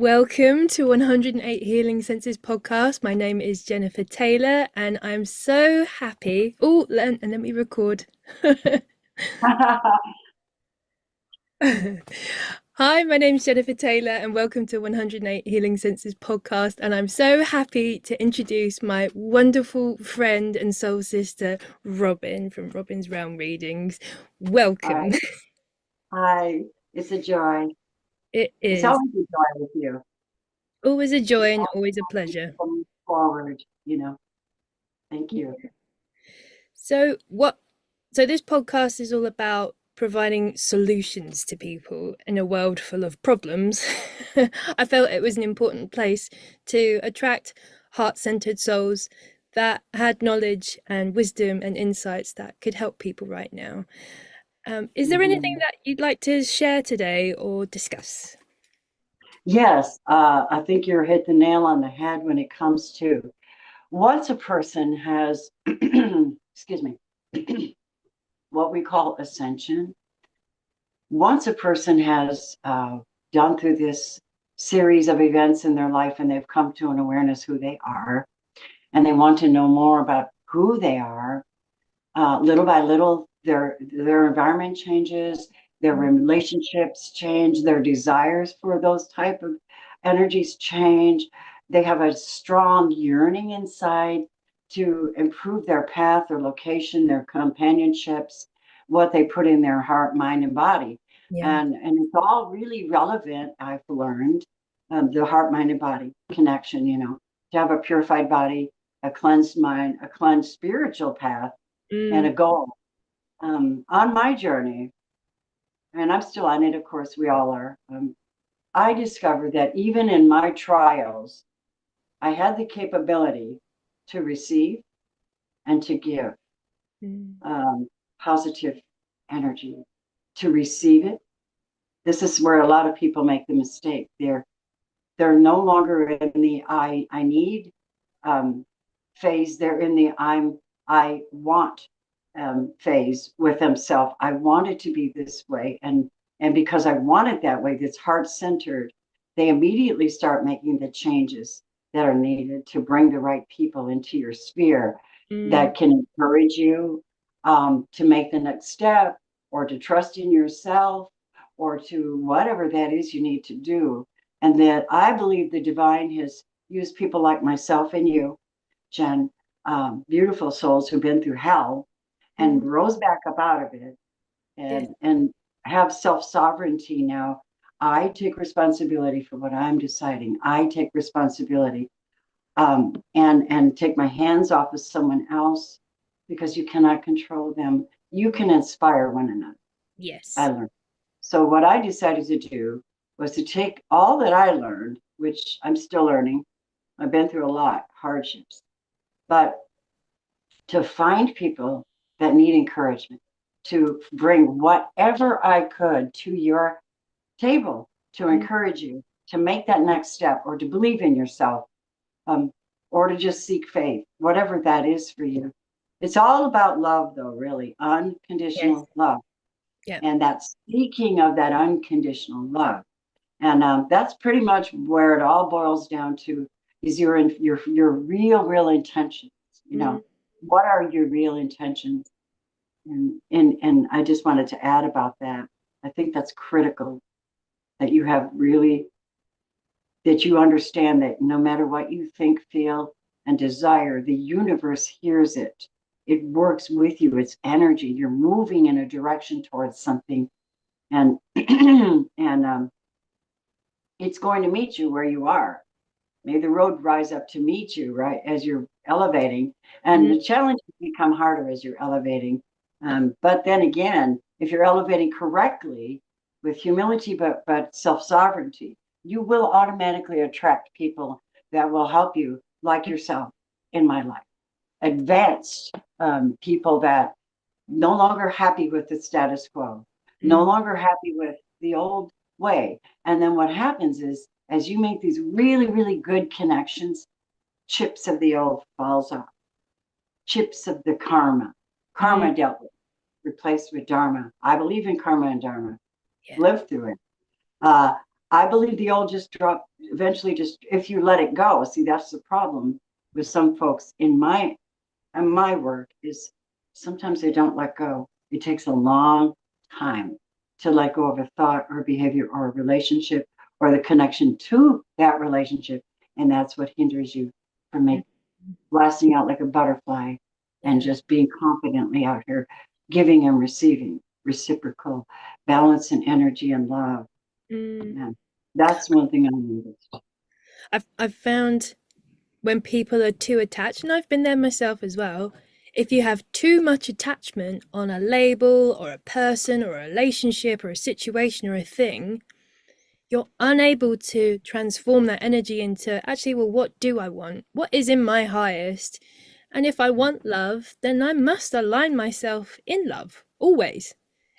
Welcome to 108 Healing Senses podcast. My name is Jennifer Taylor and I'm so happy. Oh, and let me record. Hi, my name is Jennifer Taylor and welcome to 108 Healing Senses podcast. And I'm so happy to introduce my wonderful friend and soul sister, Robin from Robin's Realm Readings. Welcome. Hi. Hi. It's a joy. It It's is always a joy with you. always a It's joy and always always a pleasure. going forward. Thank you. So this podcast is all about providing solutions to people in a world full of problems. I felt it was an important place to attract heart-centered souls that had knowledge and wisdom and insights that could help people right now. Is there anything Mhm. that you'd like to share today or discuss? Yes, I think you're hit the nail on the head when it comes to once a person has, excuse me, what we call ascension. Once a person has gone through this series of events in their life and they've come to an awareness who they are, and they want to know more about who they are, little by little, their environment changes, their relationships change, their desires for those type of energies change. They have a strong yearning inside to improve their path, their location, their companionships, what they put in their heart, mind, and body. Yeah. And it's all really relevant, I've learned, the heart, mind, and body connection, to have a purified body, a cleansed mind, a cleansed spiritual path, and Mm, a goal. On my journey, and I'm still on it, of course, we all are. I discovered that even in my trials, I had the capability to receive and to give mm, um, positive energy, to receive it. This is where a lot of people make the mistake. They're no longer in the I need um, phase. They're in the I want phase with themselves. I want it to be this way, and because I want it that way, that's heart centered. They immediately start making the changes that are needed to bring the right people into your sphere mm. that can encourage you to make the next step, or to trust in yourself, or to whatever that is you need to do. And that I believe the divine has used people like myself and you, Jen, beautiful souls who've been through hell Mm. and rose back up out of it, Yes. and have self-sovereignty now. I take responsibility for what I'm deciding. I take responsibility, and take my hands off of someone else, because you cannot control them. You can inspire one another. I Yes. learned. So what I decided to do was to take all that I learned, which I'm still learning. I've been through a lot, hardships, but to find people that need encouragement, to bring whatever I could to your table, to Mm. encourage you to make that next step, or to believe in yourself, um, or to just seek faith, whatever that is for you. It's all about love, though, really, Yes. unconditional love, Yeah. and that speaking of that unconditional love. And that's pretty much where it all boils down to, is your real intentions. You Mm. know, what are your real intentions? And I just wanted to add about that. I think that's critical, that you have really, that you understand that no matter what you think, feel, and desire, the universe hears it. It works with you. It's energy. You're moving in a direction towards something, and and it's going to meet you where you are. May the road rise up to meet you, right, as you're elevating. And Mm. the challenges become harder as you're elevating. But then again, if you're elevating correctly with humility, but self-sovereignty, you will automatically attract people that will help you, like yourself in my life. Advanced people that no longer happy with the status quo, no Mm. longer happy with the old way. And then what happens is, as you make these really, really good connections, chips of the old falls off, chips of the Mm. karma dealt with, replaced with Dharma. I believe in karma and Dharma, Yeah. lived through it. Uh, I believe the old just drop eventually, just if you let it go. See, that's the problem with some folks in my work is sometimes they don't let go. It takes a long time to let go of a thought or behavior or a relationship or the connection to that relationship. And that's what hinders you from making lasting out like a butterfly and Yeah. just being confidently out here, giving and receiving reciprocal balance and energy and love. Mm. And that's one thing I noticed. I've found when people are too attached, and I've been there myself as well, if you have too much attachment on a label or a person or a relationship or a situation or a thing, you're unable to transform that energy into actually, well, what do I want? What is in my highest? And if I want love, then I must align myself in love always.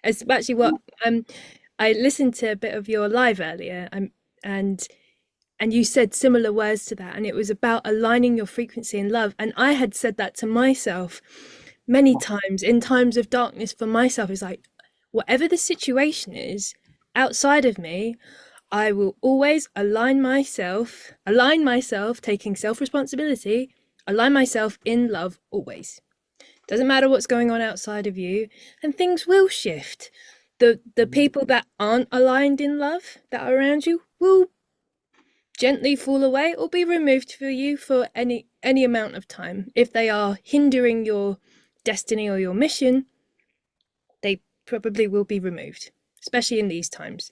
It's actually what I listened to a bit of your live earlier, and and you said similar words to that, and it was about aligning your frequency in love. And I had said that to myself many times in times of darkness for myself. It's like, whatever the situation is outside of me, I will always align myself, taking self responsibility, align myself in love always. Doesn't matter what's going on outside of you, and things will shift. The people that aren't aligned in love that are around you will gently fall away or be removed for you for any amount of time. If they are hindering your destiny or your mission, they probably will be removed, especially in these times.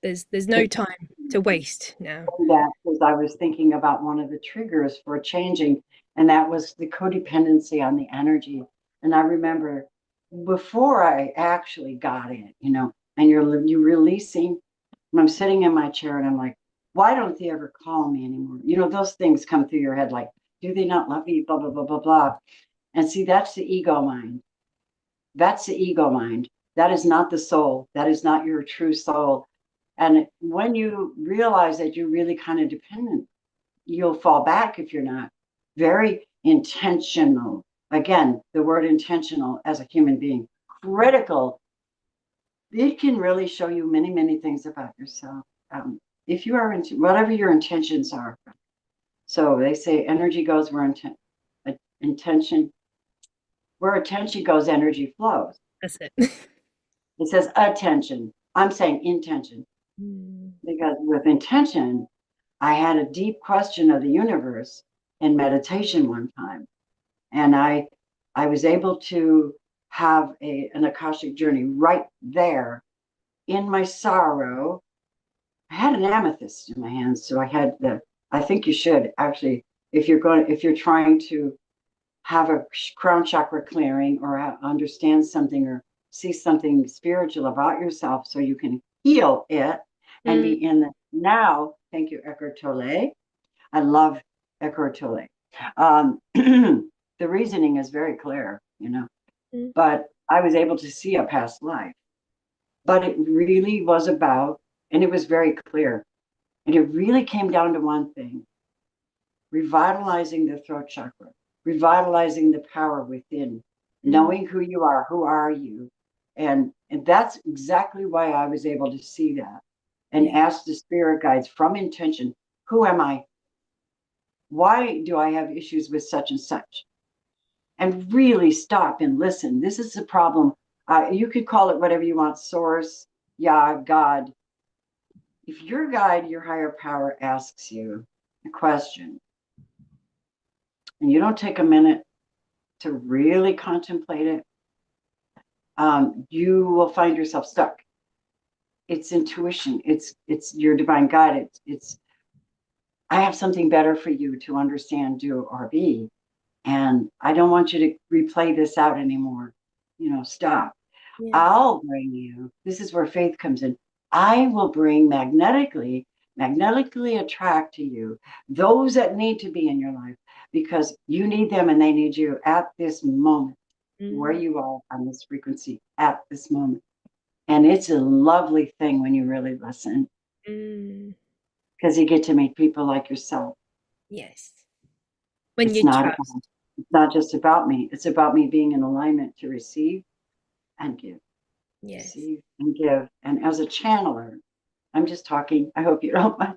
There's no time to waste now. That because I was thinking about one of the triggers for changing, and that was the codependency on the energy. And I remember before I actually got it, and you're releasing. And I'm sitting in my chair, and I'm like, why don't they ever call me anymore? Those things come through your head like, do they not love you? Blah blah blah blah blah. And see, that's the ego mind. That's the ego mind. That is not the soul. That is not your true soul. And when you realize that you're really kind of dependent, you'll fall back if you're not very intentional. Again, the word intentional as a human being, critical. It can really show you many, many things about yourself. If you are into whatever your intentions are. So they say energy goes where intention, where attention goes, energy flows. That's it. It says attention. I'm saying intention Mm. because with intention, I had a deep question of the universe in meditation one time, and I was able to have an akashic journey right there in my sorrow. I had an amethyst in my hands, so I think you should actually, if you're trying to have a crown chakra clearing or understand something or see something spiritual about yourself so you can heal it and Mm. be in the now. Thank you, Eckhart Tolle. I love Eckhart Tolle. The reasoning is very clear, Mm. but I was able to see a past life. But it really was about, and it was very clear, and it really came down to one thing: revitalizing the throat chakra, revitalizing the power within, Mm. knowing who are you. And that's exactly why I was able to see that and Yeah. ask the spirit guides from intention, who am I? Why do I have issues with such and such? And really stop and listen. This is the problem. You could call it whatever you want, source, Yah, God. If your guide, your higher power asks you a question, and you don't take a minute to really contemplate it, you will find yourself stuck. It's intuition. It's your divine guidance. It's I have something better for you to understand, do, or be, and I don't want you to replay this out anymore. Stop. Yeah. I'll bring you. This is where faith comes in. I will bring magnetically attract to you those that need to be in your life because you need them and they need you at this moment where Mm. you are on this frequency at this moment. And it's a lovely thing when you really listen Mm. because you get to meet people like yourself. Yes. When It's you not about, trust. it's not just about me. It's about me being in alignment to receive and give, Yes. receive and give. And as a channeler, I'm just talking. I hope you don't mind.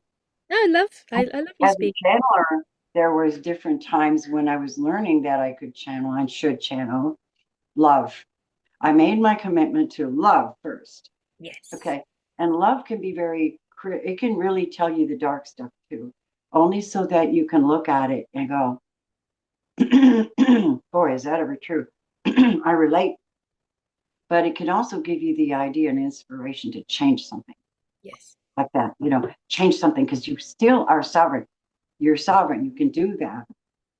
No, I love you As speaking. a channeler, there was different times when I was learning that I could channel and should channel love. I made my commitment to love first. Yes. Okay. And love can be it can really tell you the dark stuff too, only so that you can look at it and go, boy, is that ever true? I relate. But it can also give you the idea and inspiration to change something Yes. like that, change something because you still are sovereign. You're sovereign. You can do that.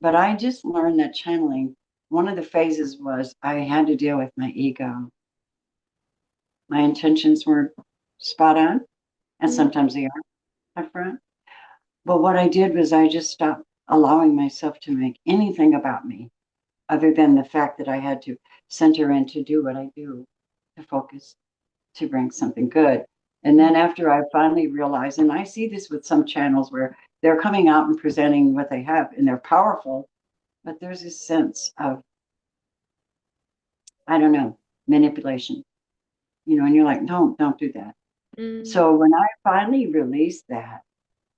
But I just learned that channeling, one of the phases was I had to deal with my ego. My intentions weren't spot on, and Mm, sometimes they are upfront. But what I did was I just stopped allowing myself to make anything about me other than the fact that I had to center in to do what I do, to focus, to bring something good. And mm, then after I finally realized, and I see this with some channels where they're coming out and presenting what they have and they're powerful, but there's this sense of, I don't know, manipulation, and you're like, don't do that. mm, So when I finally released that,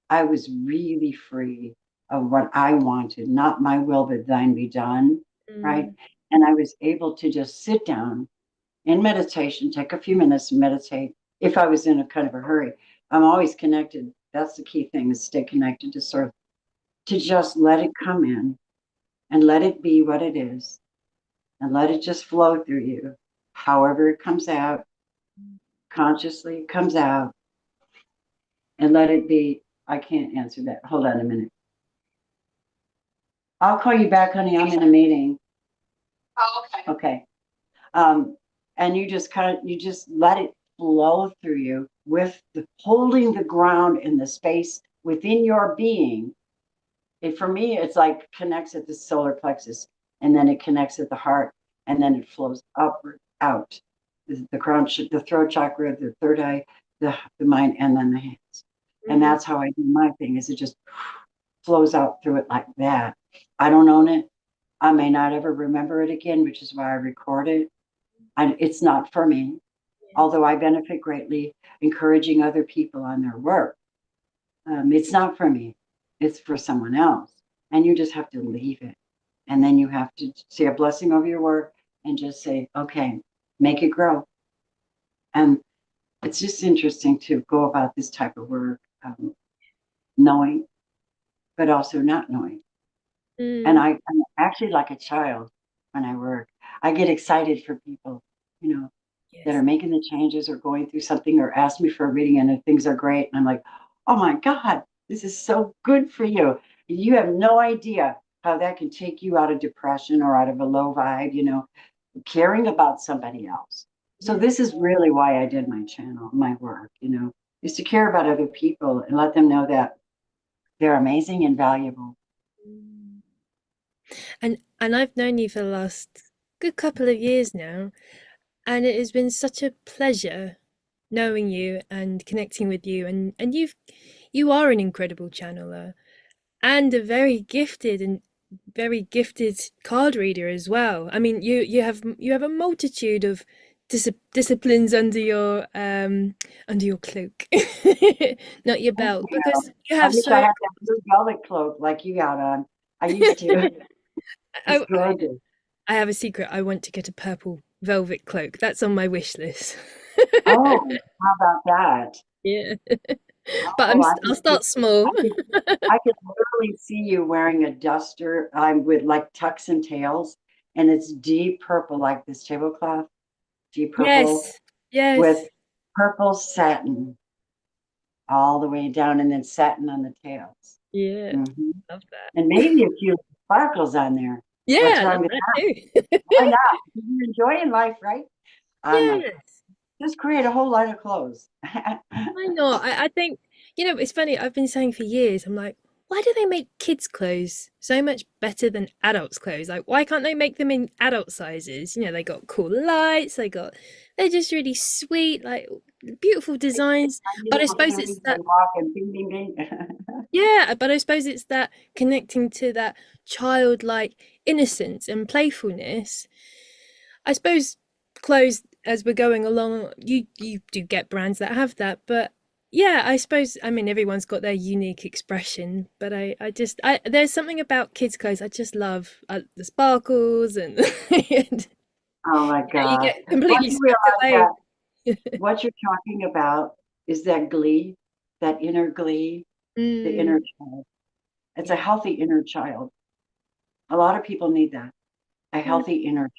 I was really free of what I wanted, not my will, but thine be done. Right. mm. And I was able to just sit down in meditation, take a few minutes and meditate if I was in a kind of a hurry. I'm always connected. That's the key thing is stay connected to sort of to just let it come in and let it be what it is and let it just flow through you. However it comes out, consciously it comes out and let it be. I can't answer that. Hold on a minute. I'll call you back, honey. I'm in a meeting. Oh, okay. Okay. Um, and you just let it flow through you with the holding the ground in the space within your being. For me, it's like connects at the solar plexus, and then it connects at the heart, and then it flows upward out. The crown, the throat chakra, the third eye, the mind, and then the hands. And Mm, that's how I do my thing. Is it just flows out through it like that? I don't own it. I may not ever remember it again, which is why I record it. It's not for me, yes. although I benefit greatly encouraging other people on their work. It's not for me, it's for someone else. And you just have to leave it. And then you have to say a blessing over your work and just say, okay, make it grow. And it's just interesting to go about this type of work, knowing, but also not knowing. And Mm, I'm actually like a child when I work. I get excited for people, you know, that are yes. making the changes or going through something or ask me for a reading and things are great. And I'm like, oh my God, this is so good for you. You have no idea how that can take you out of depression or out of a low vibe, caring about somebody else. So Yeah. this is really why I did my channel, my work, is to care about other people and let them know that they're amazing and valuable. Mm. And I've known you for the last good couple of years now, and it has been such a pleasure knowing you and connecting with you, and you are an incredible channeler and a very gifted card reader as well. I mean, you have a multitude of disciplines under your cloak, not your Thank belt, you. because you I have wish I so. had that blue velvet cloak like you got on. I used to. It's I, gorgeous. I have a secret. I want to get a purple velvet cloak. That's on my wish list. Oh, how about that? Yeah, but Oh, I'll start small. I could, I could literally see you wearing a duster. I'm with like tucks and tails, and it's deep purple, like this tablecloth, deep purple Yes, with yes, purple satin all the way down, and then satin on the tails. yeah, Hmm. love that. And maybe a few sparkles on there. Yeah, What's I love wrong with that that? too. Why not? You're enjoying life, right? I'm like, Yes, just create a whole line of clothes. why not? I think, it's funny, I've been saying for years, I'm like, why do they make kids' clothes so much better than adults' clothes? Like, why can't they make them in adult sizes? They got cool lights, they're just really sweet, like beautiful designs. Tiny But I little suppose shoes it's and that, walk and bing, bing, bing. yeah, but I suppose it's that connecting to that childlike innocence and playfulness. I suppose clothes as we're going along, you do get brands that have that, but Yeah, I suppose, I mean, everyone's got their unique expression, but there's something about kids' clothes I just love, the sparkles and, and Oh my you God. get Well, completely you swept realize away. that what you're talking about is that glee, that inner glee, the inner Mm, child. It's a yeah. healthy inner child. A lot of people need that, a Mm, healthy inner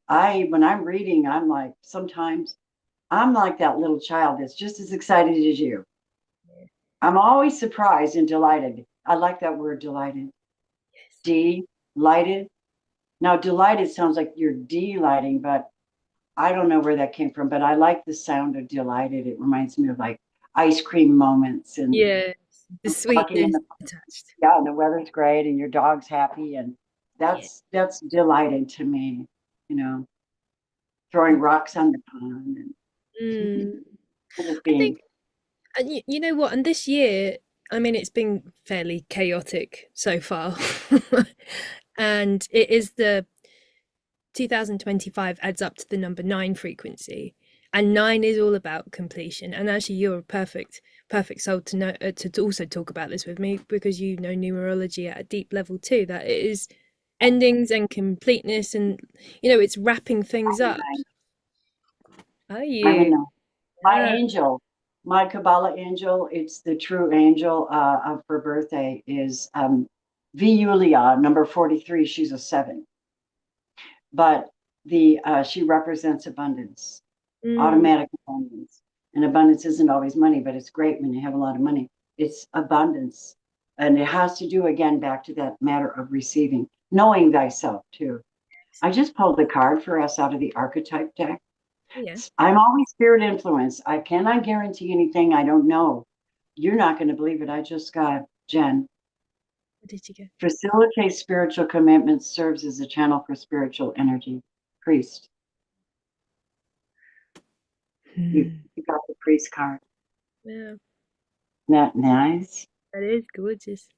child. When I'm reading, I'm like, sometimes I'm like that little child that's just as excited as you. I'm always surprised and delighted. I like that word delighted. yes. Delighted. Now, delighted sounds like you're delighting, but I don't know where that came from, but I like the sound of delighted. It reminds me of like ice cream moments and Yes. The walking in sweetness the, attached. yeah, and the weather's great and your dog's happy. And Yeah. that's delighted to me, you know, throwing rocks on the pond Mm. and just I think, being, and you know what? And this year, I mean, it's been fairly chaotic so far. And it is the 2025 adds up to the number nine frequency. And nine is all about completion. And actually, you're a perfect soul to know to also talk about this with me because you know numerology at a deep level too. That it is endings and completeness, and it's wrapping things I'm a up. nine. Are I'm a you? nine. My Yeah. angel, my Kabbalah angel, it's the true angel of her birthday is Viulia, number 43. She's a seven, but the she represents abundance, Mm, automatic abundance. And abundance isn't always money, but it's great when you have a lot of money. It's abundance. And it has to do again back to that matter of receiving, knowing thyself too. I just pulled a card for us out of the archetype deck. yeah. I'm always spirit influenced. I cannot guarantee anything I don't know. You're not going to believe it. I just got Jen. Where did you go? Facilitates spiritual commitments, serves as a channel for spiritual energy. Priest. You, Hmm. you got the priest card. Yeah, Isn't that nice? that is gorgeous.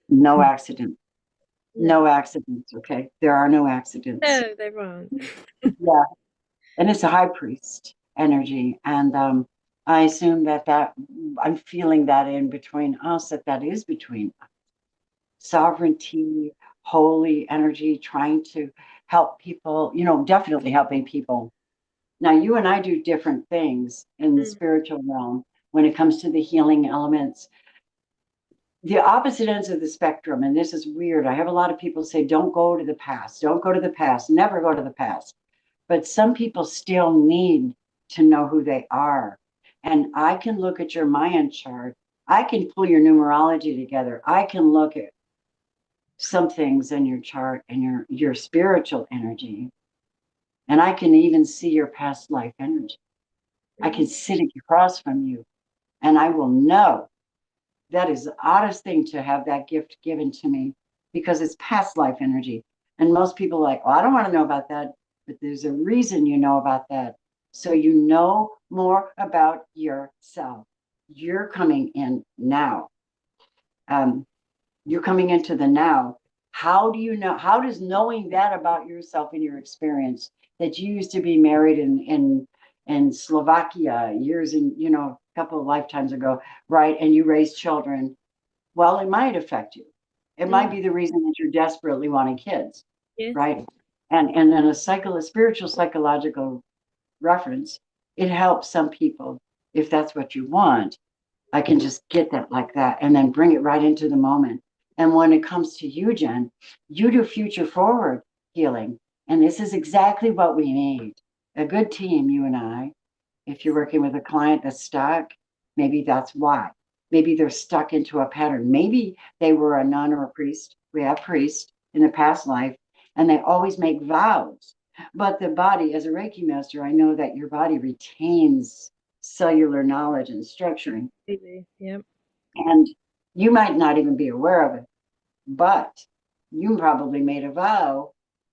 No accident. No, No accidents. Okay. There are no accidents. no, they're wrong. Yeah. And it's a high priest energy. And I assume that I'm feeling that in between us, that is between sovereignty, holy energy, trying to help people, definitely helping people. Now, you and I do different things in the Mm, spiritual realm when it comes to the healing elements. The opposite ends of the spectrum, and this is weird. I have a lot of people say, don't go to the past, don't go to the past, never go to the past. But some people still need to know who they are. And I can look at your Mayan chart, I can pull your numerology together, I can look at some things in your chart and your spiritual energy. And I can even see your past life energy. I can mm, sit across from you and I will know. That is the oddest thing to have that gift given to me because it's past life energy. And most people are like, well, I don't want to know about that. But there's a reason you know about that. So you know more about yourself. You're coming in now. Um, you're coming into the now. How do you know? How does knowing that about yourself and your experience that you used to be married in Slovakia years and a couple of lifetimes ago, right? And you raised children. Well, it might affect you. It might mm, be the reason that you're desperately wanting kids, yeah. right? And in a spiritual psychological reference, it helps some people if that's what you want. I can just get that like that and then bring it right into the moment. And when it comes to you, Jen, you do future forward healing. And this is exactly what we need. A good team, you and I. If you're working with a client that's stuck, maybe that's why. Maybe they're stuck into a pattern. Maybe they were a nun or a priest. We have priests in the past life, and they always make vows. But the body, as a Reiki master, I know that your body retains cellular knowledge and structuring. Completely. Yeah. And you might not even be aware of it, but you probably made a vow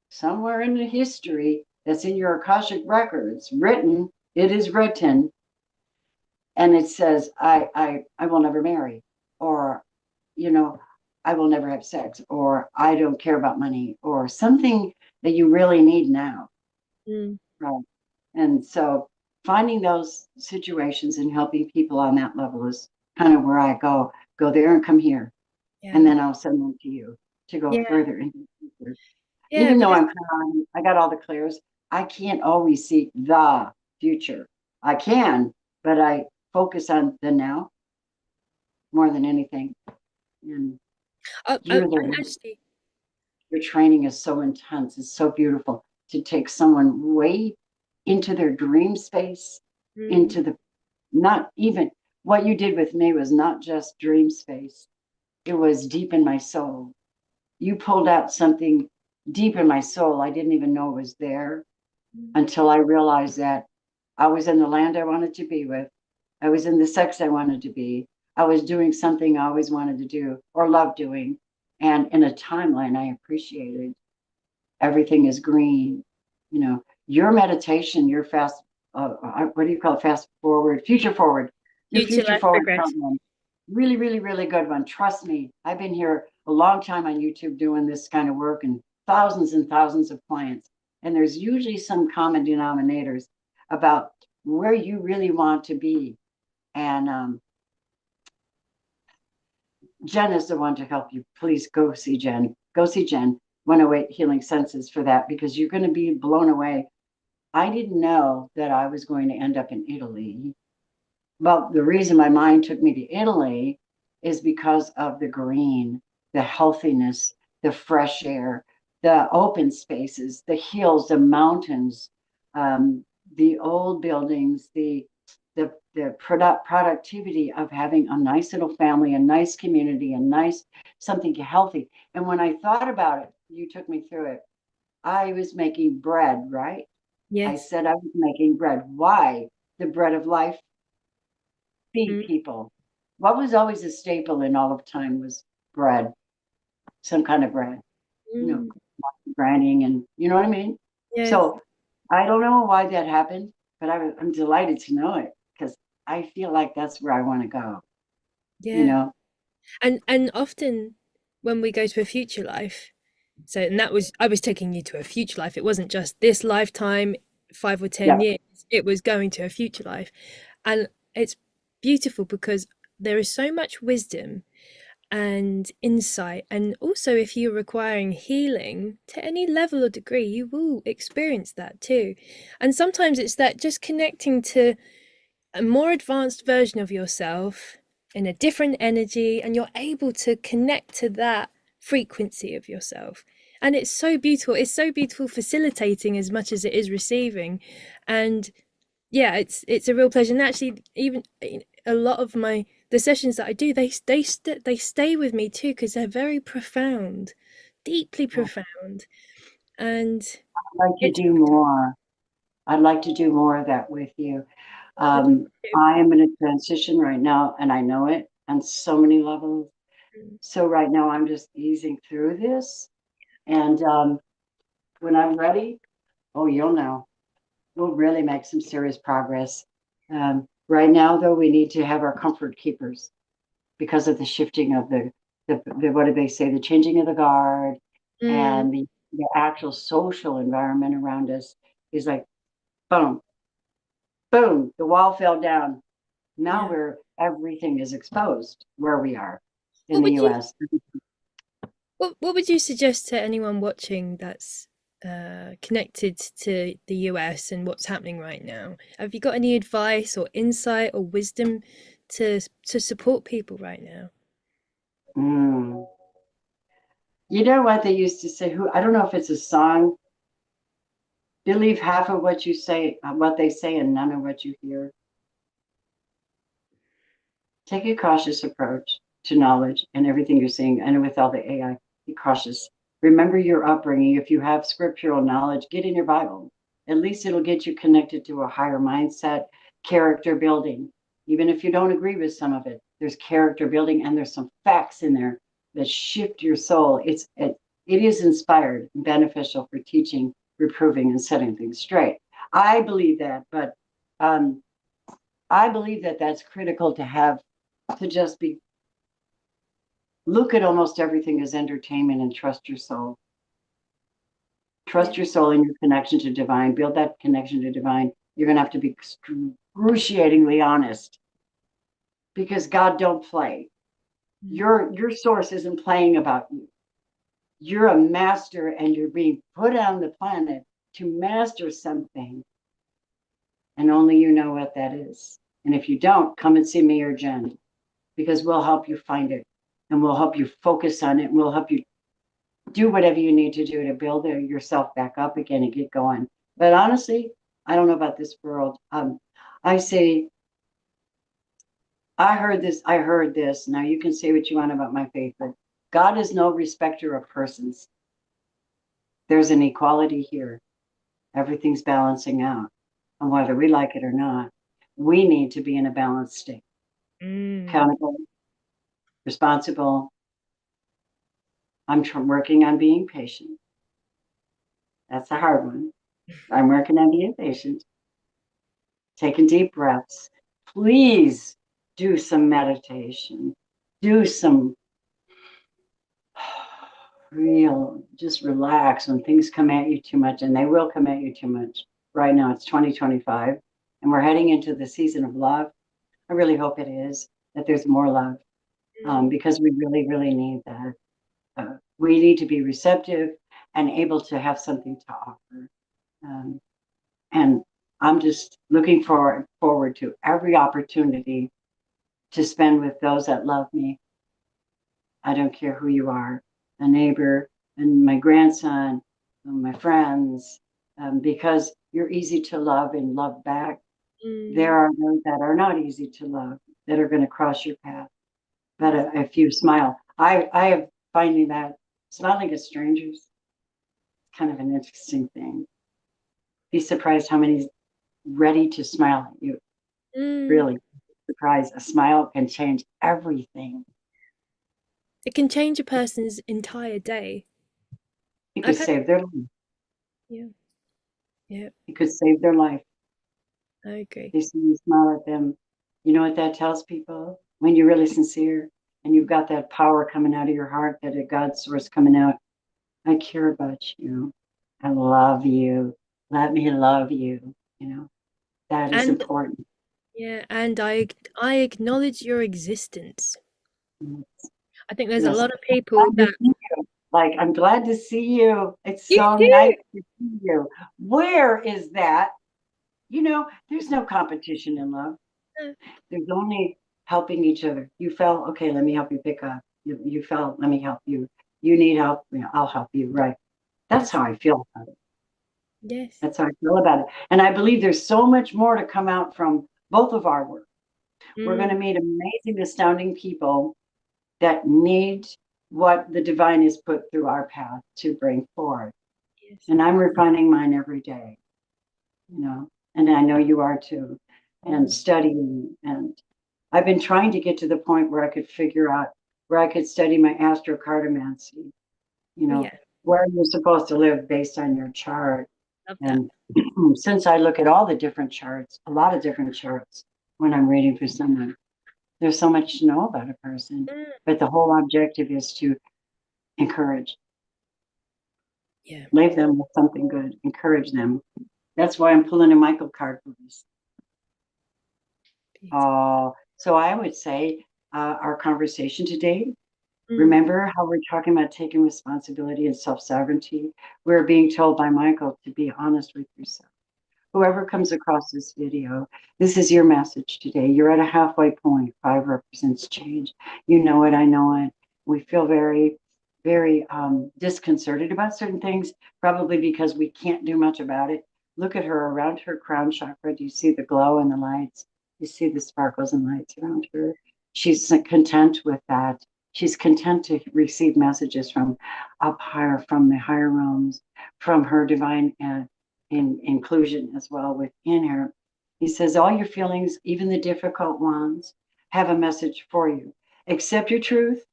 somewhere in the history that's in your Akashic records, written, it is written, and it says, I will never marry, or, you know, I will never have sex, or I don't care about money, or something that you really need now. Mm, Right. And so finding those situations and helping people on that level is kind of where I go there and come here. And Yeah. then I'll send them to you to go Yeah. further into the future. Yeah. Even though Because I got all the clears, I can't always see the future. I can, but I focus on the now more than anything. And you're and the actually, your training is so intense. It's so beautiful to take someone way into their dream space, mm, into the not even what you did with me was not just dream space. It was deep in my soul. You pulled out something deep in my soul. I didn't even know it was there mm, until I realized that I was in the land I wanted to be with. I was in the sex I wanted to be. I was doing something I always wanted to do or love doing. And in a timeline I appreciated. Everything is green. You know, your meditation, your fast, what do you call it? Fast forward, future forward, your future future life forward progress. program. Really, really, really good one. Trust me, I've been here a long time on YouTube doing this kind of work and thousands of clients. And there's usually some common denominators about where you really want to be. And Jen is the one to help you. Please go see Jen. Go see Jen, 108 Healing Senses for that, because you're going to be blown away. I didn't know that I was going to end up in Italy. Well, the reason my mind took me to Italy is because of the green, the healthiness, the fresh air, the open spaces, the hills, the mountains, the old buildings, the productivity of having a nice little family, a nice community, a nice something healthy. And when I thought about it, you took me through it. I was making bread, right? I Yes. said I was making bread. Why? The bread of life, feed Mm, people. What was always a staple in all of time was bread, some kind of bread, you know, mm, grinding and you know what I mean? yes. So I don't know why that happened, but I'm delighted to know it because I feel like that's where I want to go, you Yeah. know? And often when we go to a future life, so and that was I was taking you to a future life. It wasn't just this lifetime, 5 or 10 Yeah. years. It was going to a future life. And it's beautiful because there is so much wisdom and insight. And also, if you're requiring healing to any level or degree, you will experience that too. And sometimes it's that just connecting to a more advanced version of yourself in a different energy, and you're able to connect to that frequency of yourself. And it's so beautiful. It's so beautiful facilitating as much as it is receiving. And yeah, it's a real pleasure. And actually, even a lot of my the sessions that I do, they stay with me too because they're very profound, deeply I'd profound, and like to it's do more. I'd like to do more of that with you. I'd love to. I am in a transition right now, and I know it on so many levels. So right now, I'm just easing through this. And when I'm ready, oh, you'll know. We'll really make some serious progress. Right now, though, we need to have our comfort keepers because of the shifting of the what do they say, the changing of the guard Mm, and the actual social environment around us is like boom, boom, the wall fell down. Now yeah. where everything is exposed where we are in What the would you US. what would you suggest to anyone watching that's connected to the US and what's happening right now? Have you got any advice or insight or wisdom to support people right now? Mm. You know what they used to say? Who I don't know if it's a song. Believe half of what you say, what they say, and none of what you hear. Take a cautious approach to knowledge and everything you're seeing. And with all the AI, be cautious. Remember your upbringing. If you have scriptural knowledge, get in your Bible. At least it'll get you connected to a higher mindset, character building. Even if you don't agree with some of it, there's character building and there's some facts in there that shift your soul. It is inspired and beneficial for teaching, reproving, and setting things straight. I believe that, but um, I believe that that's critical to have to just be look at almost everything as entertainment and trust your soul. Yeah. Trust your soul and your connection to divine. Build that connection to divine. You're going to have to be excruciatingly honest, because God don't play. Your source isn't playing about you. You're a master, and you're being put on the planet to master something, and only you know what that is. And if you don't, come and see me or Jen, because we'll help you find it, and we'll help you focus on it, and we'll help you do whatever you need to do to build yourself back up again and get going. But honestly, I don't know about this world. I say, I heard this, I heard this. Now you can say what you want about my faith, but God is no respecter of persons. There's an equality here. Everything's balancing out. And whether we like it or not, we need to be in a balanced state. Accountable, responsible. I'm working on being patient. That's a hard one. I'm working on being patient. Taking deep breaths. Please do some meditation. Do some real, just relax when things come at you too much, and they will come at you too much. Right now, it's 2025, and we're heading into the season of love. I really hope it is, that there's more love, because we really, really need that. We need to be receptive and able to have something to offer. And I'm just looking forward to every opportunity to spend with those that love me. I don't care who you are, a neighbor, and my grandson, and my friends, because you're easy to love and love back. There are those that are not easy to love, that are going to cross your path. But if you smile, I have finding that smiling at strangers is kind of an interesting thing. Be surprised how many's ready to smile at you. Really surprised. A smile can change everything. It can change a person's entire day. It could I've had, save their life. yeah, yeah, It could save their life. I agree. They see you smile at them. You know what that tells people? When you're really sincere and you've got that power coming out of your heart, that a God source coming out. I care about you. I love you. Let me love you. You know, that is And important. yeah, and I acknowledge your existence. I think there's a Yes. lot of people Glad to that see you. Like, I'm glad to see you. It's you so nice do. to see you. Where is that? You know, there's no competition in love. There's only helping each other. You fell, okay, let me help you pick up. You fell, let me help you. You need help, I'll help you. Right. That's Yes, how I feel about it. yes. That's how I feel about it. And I believe there's so much more to come out from both of our work. We're going to Mm, meet amazing, astounding people that need what the divine has put through our path to bring forward. yes. And I'm refining mine every day, and I know you are too, and studying. And I've been trying to get to the point where I could figure out where I could study my astrocartomancy, you Oh know, yeah, where you're supposed to live based on your chart. love that. And since I look at all the different charts, a lot of different charts when I'm reading for someone, there's so much to know about a person. Mm, But the whole objective is to encourage, yeah, leave them with something good, encourage them. That's why I'm pulling a Michael card for this. beautiful. So I would say our conversation today, Mm, remember how we're talking about taking responsibility and self-sovereignty? We're being told by Michael to be honest with yourself. Whoever comes across this video, this is your message today. You're at a halfway point. 5 represents change. You know it, I know it. We feel very, very disconcerted about certain things, probably because we can't do much about it. Look at her around her crown chakra. Do you see the glow and the lights? You see the sparkles and lights around her. She's content with that. She's content to receive messages from up higher, from the higher realms, from her divine inclusion as well within her. He says, all your feelings, even the difficult ones, have a message for you. Accept your truth,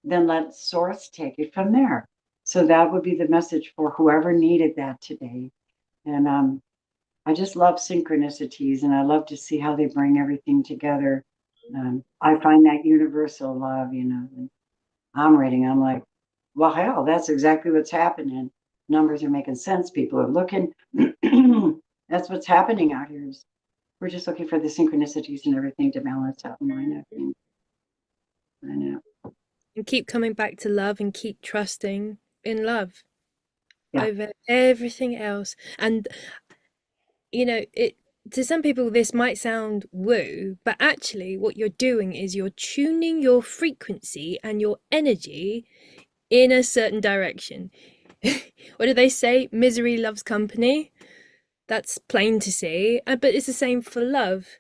then let source take it from there. So that would be the message for whoever needed that today. And I just love synchronicities, and I love to see how they bring everything together. I find that universal love, I'm reading, I'm like, well, hell, that's exactly what's happening. Numbers are making sense. People are looking. That's what's happening out here. We're just looking for the synchronicities and everything to balance out and line up. I know. And keep coming back to love and keep trusting in love Yeah. over everything else. And it to some people this might sound woo, but actually what you're doing is you're tuning your frequency and your energy in a certain direction. What do they say? Misery loves company. That's plain to see. But it's the same for love.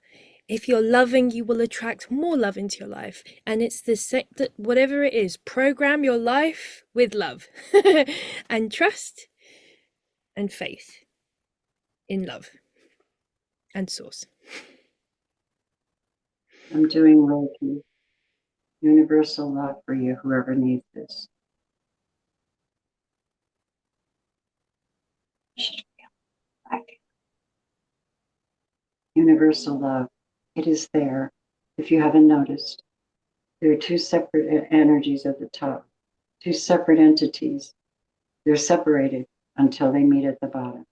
If you're loving, you will attract more love into your life. And it's the same that whatever it is, program your life with love and trust and faith in love and source. I'm doing Reiki, universal love for you, whoever needs this. Universal love. It is there. If you haven't noticed, there are two separate energies at the top, two separate entities. They're separated until they meet at the bottom.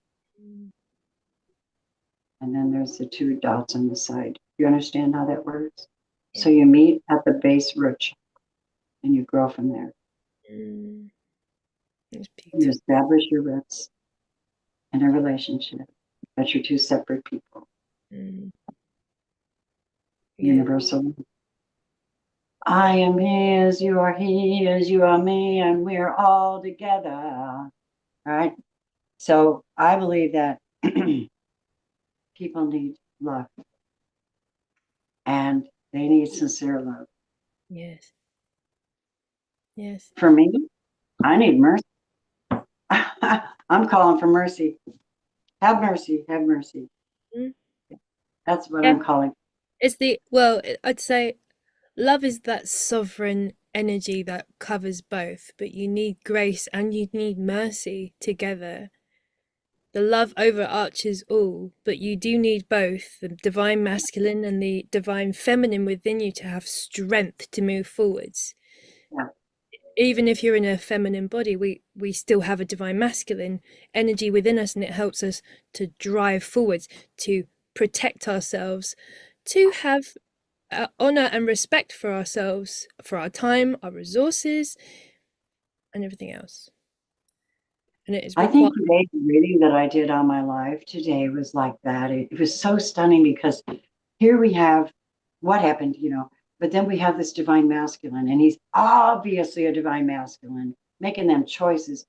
And then there's the two dots on the side. You understand how that works? So you meet at the base root chakra and you grow from there. You establish your roots in a relationship, but you're two separate people. Universal. I am his, you are his, you are me, and we're all together. All right. So I believe that people need love and they need sincere love. Yes. Yes. For me, I need mercy. I'm calling for mercy. Have mercy, have mercy. That's what I'm calling. It's I'd say love is that sovereign energy that covers both, but you need grace and you need mercy together. The love overarches all, but you do need both the divine masculine and the divine feminine within you to have strength to move forwards. Yeah. Even if you're in a feminine body, we still have a divine masculine energy within us, and it helps us to drive forwards, to protect ourselves, to have honor and respect for ourselves, for our time, our resources, and everything else. And it is I think today, the reading that I did on my life today was like that. It was so stunning because here we have what happened, but then we have this divine masculine, and he's obviously a divine masculine, making them choices,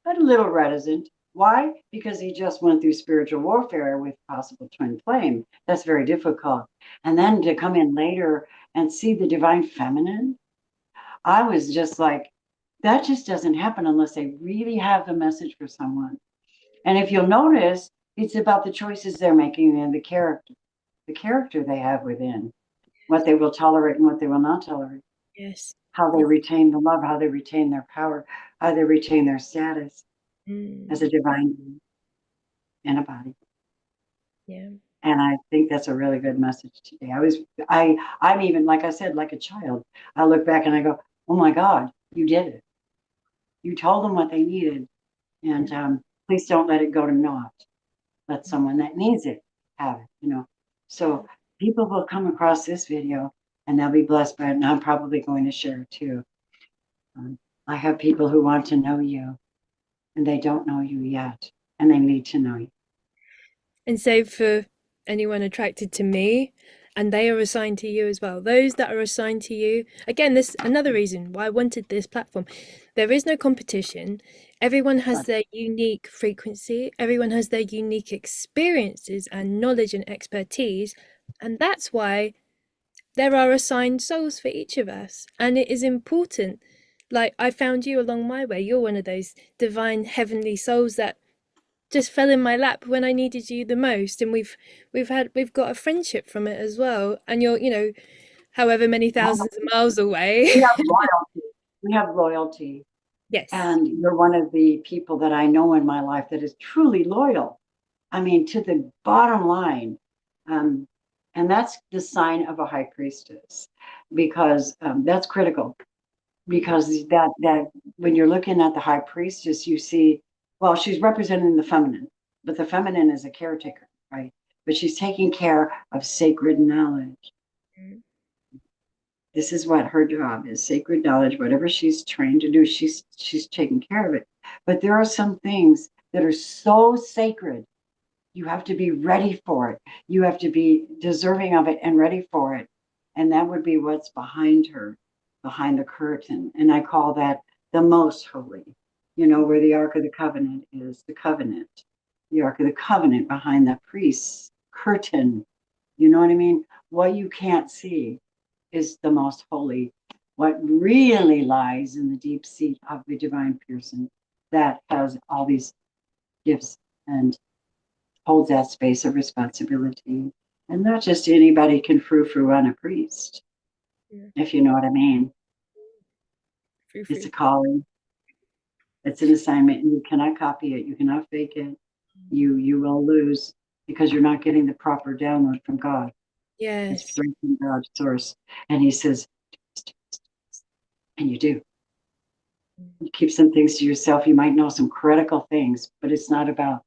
but a little reticent. Why? Because he just went through spiritual warfare with possible twin flame. That's very difficult. And then to come in later and see the divine feminine, I was just like, that just doesn't happen unless they really have the message for someone. And if you'll notice, it's about the choices they're making and the character they have within, what they will tolerate and what they will not tolerate. Yes. How they retain the love, how they retain their power, how they retain their status as a divine being in a body. Yeah. And I think that's a really good message today. I'm even, like I said, like a child. I look back and I go, oh my God, you did it. You told them what they needed. And please don't let it go to naught. Let someone that needs it have it, So people will come across this video and they'll be blessed by it. And I'm probably going to share it too. I have people who want to know you and they don't know you yet. And they need to know you. And so for anyone attracted to me, and they are assigned to you as well, those that are assigned to you, again, this another reason why I wanted this platform. There is no competition. Everyone has their unique frequency. Everyone has their unique experiences and knowledge and expertise. And that's why there are assigned souls for each of us. And it is important. Like I found you along my way. You're one of those divine heavenly souls that just fell in my lap when I needed you the most, and we've got a friendship from it as well. And you're however many thousands of miles away. We have loyalty. We have loyalty. Yes. And you're one of the people that I know in my life that is truly loyal. I mean, to the bottom line. And that's the sign of a high priestess, because that's critical. Because that when you're looking at the high priestess, you see, well, she's representing the feminine, but the feminine is a caretaker, right? But she's taking care of sacred knowledge. Mm. This is what her job is, sacred knowledge. Whatever she's trained to do, she's taking care of it. But there are some things that are so sacred, you have to be ready for it. You have to be deserving of it and ready for it. And that would be what's behind her, behind the curtain. And I call that the most holy, where the Ark of the Covenant is, the covenant, the Ark of the Covenant behind the priest's curtain. You know what I mean? What you can't see is the most holy. What really lies in the deep seat of the divine person that has all these gifts and holds that space of responsibility. And not just anybody can frou-frou on a priest, Yeah. if you know what I mean. Frou It's frou. a calling, it's an assignment, and you cannot copy it, you cannot fake it. You will lose because you're not getting the proper download from God. It's Yes. straight from God's source. And he says, and you do. You keep some things to yourself. You might know some critical things, but it's not about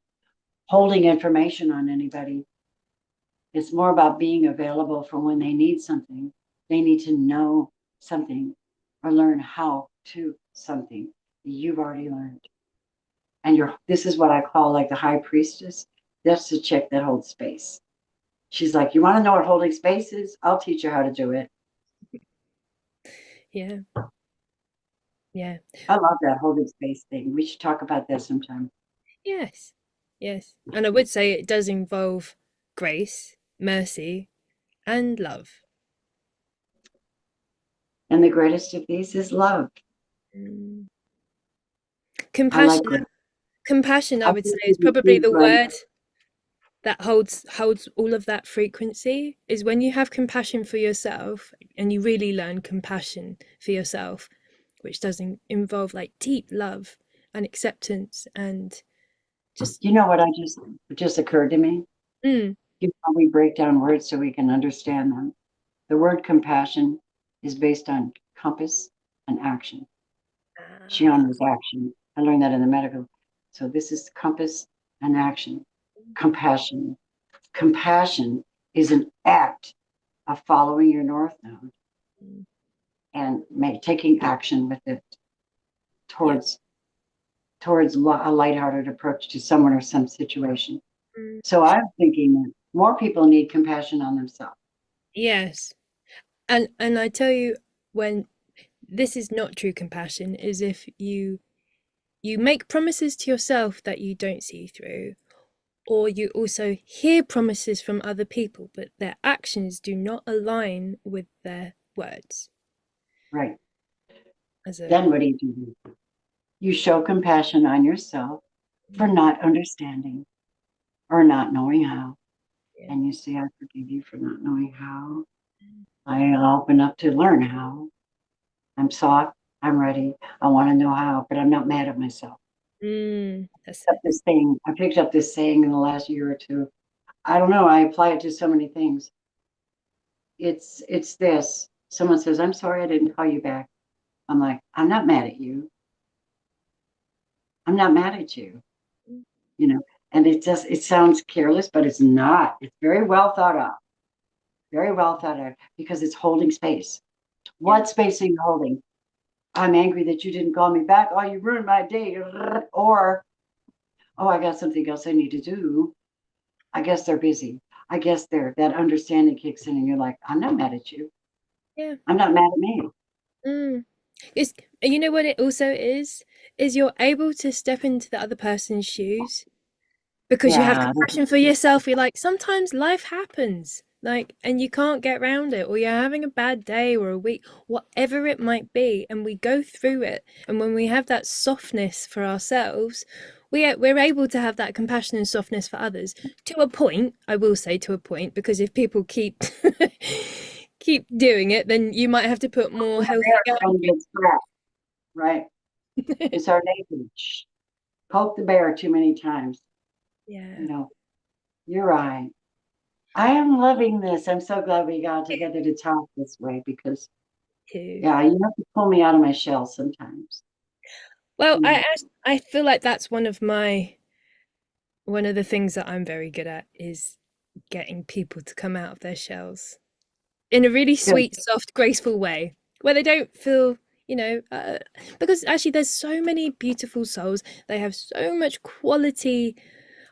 holding information on anybody. It's more about being available for when they need something. They need to know something or learn how to something you've already learned. And this is what I call like the high priestess. That's the chick that holds space. She's like, you want to know what holding space is? I'll teach you how to do it. Yeah. Yeah. I love that holding space thing. We should talk about that sometime. Yes. Yes. And I would say it does involve grace, mercy, and love. And the greatest of these is love. Mm. I like Compassion. grace. Compassion, I I would say, think is if you probably keep the word that holds all of that frequency. Is when you have compassion for yourself and you really learn compassion for yourself, which does involve like deep love and acceptance and just you know what just occurred to me? mm, We break down words so we can understand them. The word compassion is based on compass and action. ah, Shion was action. I learned that in the medical. So this is compass and action. Compassion. Compassion is an act of following your north node mm, and taking action with it yeah. towards a lighthearted approach to someone or some situation. Mm, So I'm thinking that more people need compassion on themselves. yes. And I tell you, when this is not true compassion, is if you make promises to yourself that you don't see through, or you also hear promises from other people, but their actions do not align with their words. Right. As a Then what do? You show compassion on yourself for not understanding or not knowing how. yeah. And you say, I forgive you for not knowing how. I open up to learn how. I'm soft. I'm ready. I want to know how, but I'm not mad at myself. That's Up it. this thing. I picked up this saying in the last year or two. I don't know. I apply it to so many things. It's this. Someone says, I'm sorry I didn't call you back. I'm like, I'm not mad at you. I'm not mad at you. You know, and it sounds careless, but it's not. It's very well thought out. Very well thought out because it's holding space. Yeah. What space are you holding? I'm angry that you didn't call me back. Oh, you ruined my day. Or, oh, I got something else I need to do. I guess they're busy. I guess that understanding kicks in and you're like, I'm not mad at you. Yeah. I'm not mad at me. Mm. It's, you know what it also is you're able to step into the other person's shoes because you have Yeah. compassion for yourself. You're like, sometimes life happens, like, and you can't get around it, or you're having a bad day or a week, whatever it might be, and we go through it. And when we have that softness for ourselves, we're able to have that compassion and softness for others to a point. I will say to a point, because if people keep keep doing it, then you might have to put more The healthy bear trying to boundaries. get scratched, right? It's our nature. Poke the bear too many times. Yeah, You know, you're right. I am loving this. I'm so glad we got together to talk this way because, too. yeah, you have to pull me out of my shell sometimes. Well, You know, I feel like that's one of my one of the things that I'm very good at is getting people to come out of their shells in a really Good. sweet, soft, graceful way where they don't feel, because actually there's so many beautiful souls. They have so much quality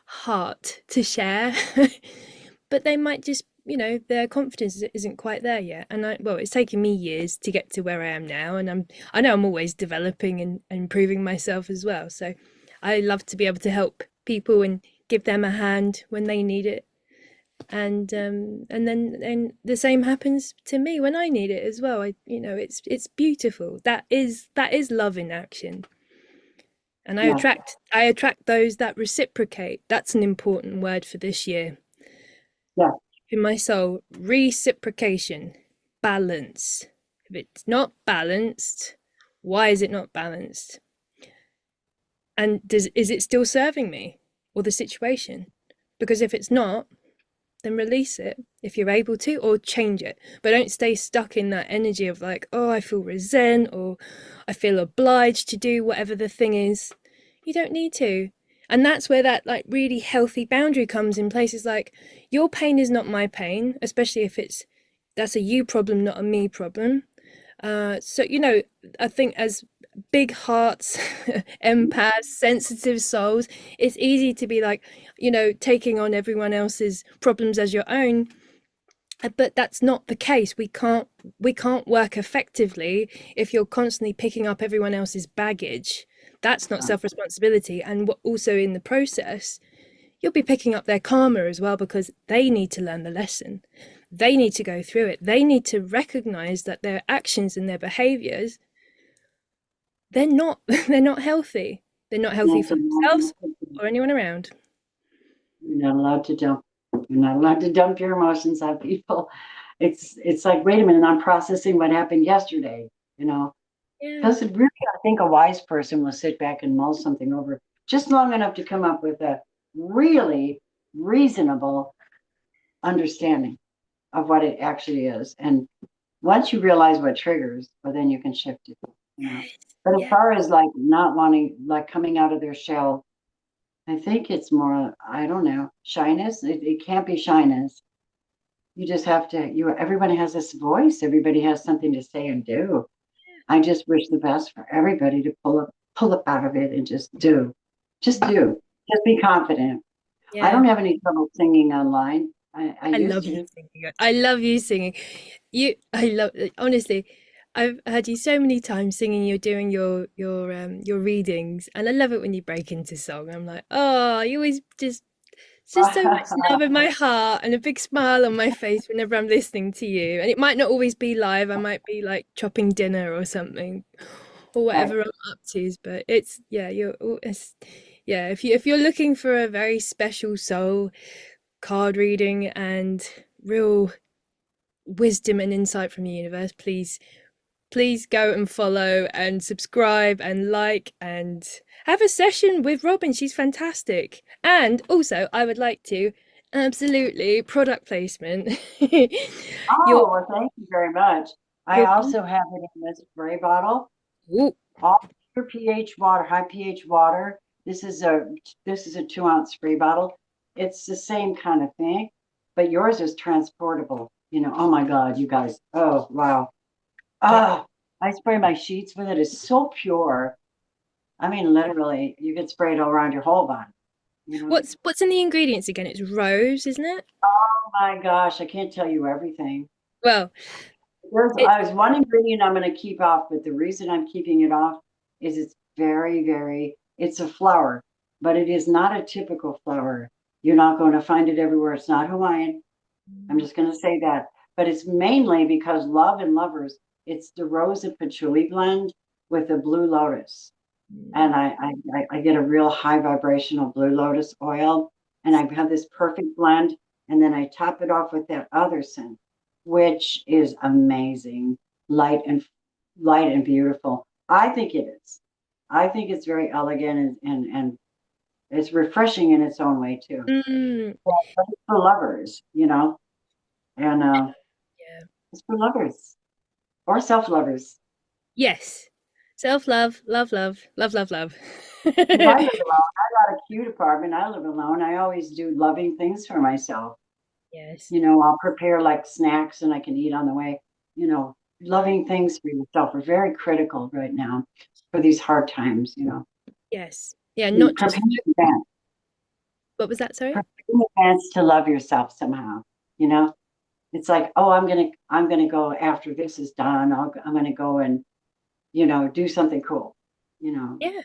heart to share, but they might just, their confidence isn't quite there yet. And well, it's taken me years to get to where I am now, and I know I'm always developing and improving myself as well. So I love to be able to help people and give them a hand when they need it, and then and the same happens to me when I need it as well. It's beautiful. That is love in action. And I Yeah. attract I attract those that reciprocate. That's an important word for this year. Yeah. In my soul, reciprocation, balance. If it's not balanced, why is it not balanced? And is it still serving me or the situation? Because if it's not, then release it if you're able to, or change it. But don't stay stuck in that energy of like, oh, I feel resent, or I feel obliged to do whatever the thing is. You don't need to. And that's where that like really healthy boundary comes in places like, your pain is not my pain, especially if that's a you problem, not a me problem. So I think as big hearts, empaths, sensitive souls, it's easy to be like, taking on everyone else's problems as your own. But that's not the case. We can't work effectively if you're constantly picking up everyone else's baggage. That's not self-responsibility. And also in the process, you'll be picking up their karma as well, because they need to learn the lesson. They need to go through it. They need to recognize that their actions and their behaviors, they're not they're not healthy. They're not healthy for themselves or anyone around. You're not allowed to dump. You're not allowed to dump your emotions on people. It's like, wait a minute, I'm processing what happened yesterday, you know. Yeah. Because really, I think a wise person will sit back and mull something over just long enough to come up with a really reasonable understanding of what it actually is. And once you realize what triggers, well, then you can shift it, you know. But as Yeah. far as like not wanting, like coming out of their shell, I think it's more, I don't know, shyness. It can't be shyness. You just have to, everybody has this voice. Everybody has something to say and do. I just wish the best for everybody to pull up out of it and just do. Just do. Just be confident. I Yeah. don't have any trouble singing online. I I used love you to. singing. I love you singing. I love, honestly, I've heard you so many times singing. You're doing your readings, and I love it when you break into song. I'm like, oh, you always just it's just so much love in my heart and a big smile on my face whenever I'm listening to you. And it might not always be live. I might be like chopping dinner or something, or Right. whatever I'm up to. But it's yeah, yeah. If you're looking for a very special soul card reading and real wisdom and insight from the universe, please go and follow and subscribe and like and have a session with Robin. She's fantastic. And also, I would like to absolutely product placement. your Oh, well, thank you very much. I your also have it in this spray bottle. Ooh, All your pH water, high pH water. This is a 2 ounce spray bottle. It's the same kind of thing, but yours is transportable. You know, oh my God, you guys. Oh wow. yeah. Ah, I spray my sheets with it. It's so pure. I mean, literally, you could spray it all around your whole body. You know. What's in the ingredients again? It's rose, isn't it? Oh my gosh, I can't tell you everything. Well, it's There's one ingredient I'm going to keep off, but the reason I'm keeping it off is it's it's a flower, but it is not a typical flower. You're not going to find it everywhere. It's not Hawaiian. I'm just going to say that. But it's mainly because love and lovers, it's the rose and patchouli blend with the blue lotus. And I get a real high vibrational blue lotus oil, and I have this perfect blend, and then I top it off with that other scent, which is amazing, light and light and beautiful. I think it is. I think it's very elegant and it's refreshing in its own way too. mm, But it's for lovers, you know, and yeah. it's for lovers or self lovers. Yes. Self love, love, love, love, love, love. Because I live alone. I got a cute apartment. I live alone. I always do loving things for myself. Yes. I'll prepare like snacks and I can eat on the way. Loving things for yourself are very critical right now for these hard times. Yes. Yeah, And not just what was that, sorry? prepare in advance to love yourself somehow. You know, it's like, oh, I'm gonna go after this is done. I'm gonna go and do something cool. You know, Yeah,